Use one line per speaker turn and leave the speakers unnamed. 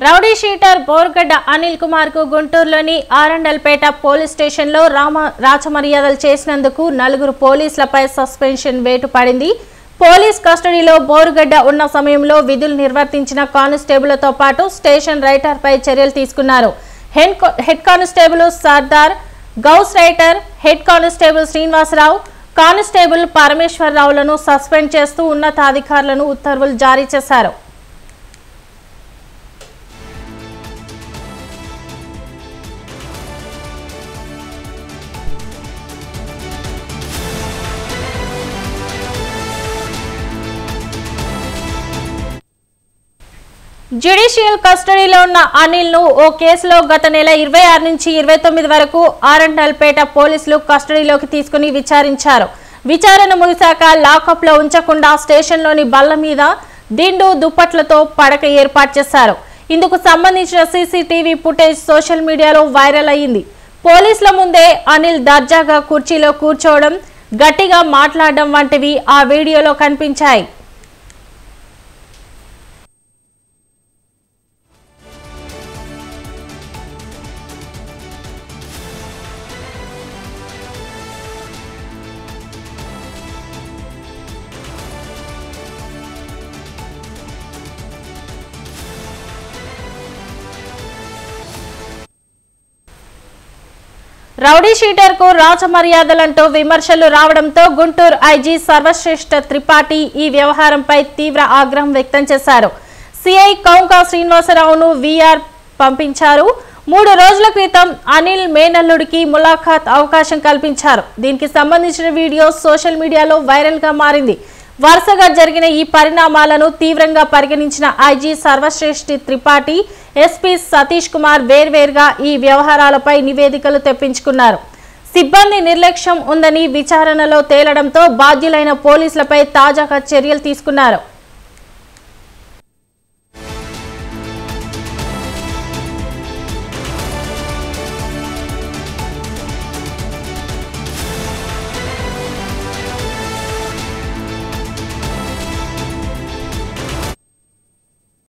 Rowdy sheeter Borugadda Anil Kumar కు గుంటూరులోని ఆరండల్పేట police స్టేషన్లో రాచమర్యాదలు చేసినందుకు 4 పోలీసులపై సస్పెన్షన్ వేటు పడింది. పోలీస్ కస్టడీలో బోర్గడ్డ ఉన్న సమయంలో విధులు నిర్వర్తించిన కానిస్టేబుల్తో పాటు స్టేషన్ రైటర్పై చర్యలు తీసుకున్నారు. Head constable Sardar, Ghouse writer, head constable Srinivasarao, constable పరమేశ్వరరావులను సస్పెండ్ చేస్తూ ఉన్నతాధికారులను ఉత్తర్వులు జారీ చేశారు. జ్యుడిషియల్ కస్టడీలో ఉన్న అనిల్ ను ఓ కేసులో గత నెల 26 నుంచి 29 వరకు ఆరండల్పేట పోలీసులు కస్టడీలోకి తీసుకుని విచారించారు. విచారణ ముగిశాక లాకప్ లో ఉంచకుండా స్టేషన్లోని బల్ల మీద దిండు దుప్పట్లతో పడక ఏర్పాటు చేశారు. ఇందుకు సంబంధించిన సీసీటీవీ ఫుటేజ్ సోషల్ మీడియాలో వైరల్ అయ్యింది. పోలీసుల ముందే అనిల్ దర్జాగా కుర్చీలో కూర్చోవడం, గట్టిగా మాట్లాడడం వంటివి ఆ వీడియోలో కనిపించాయి. రౌడీ షీటర్ కు రాచమర్యాదలంటూ విమర్శలు రావడంతో గుంటూరు ఐజీ సర్వశ్రేష్ఠ త్రిపాఠి ఈ వ్యవహారంపై తీవ్ర ఆగ్రహం వ్యక్తం చేశారు. సిఐ కౌంకా శ్రీనివాసరావును వీఆర్ పంపించారు. 3 రోజుల క్రితం అనిల్ మేనల్లుడికి ములాఖాత్ అవకాశం కల్పించారు. దీనికి సంబంధించిన వీడియో సోషల్ మీడియాలో వైరల్ గా మారింది. వరుసగా జరిగిన ఈ పరిణామాలను తీవ్రంగా పరిగణించిన ఐజీ సర్వశ్రేష్ఠ త్రిపాఠి, ఎస్పీ సతీష్ కుమార్ వేర్వేరుగా ఈ వ్యవహారాలపై నివేదికలు తెప్పించుకున్నారు. సిబ్బంది నిర్లక్ష్యం ఉందని విచారణలో తేలడంతో బాధ్యులైన పోలీసులపై తాజాగా చర్యలు తీసుకున్నారు.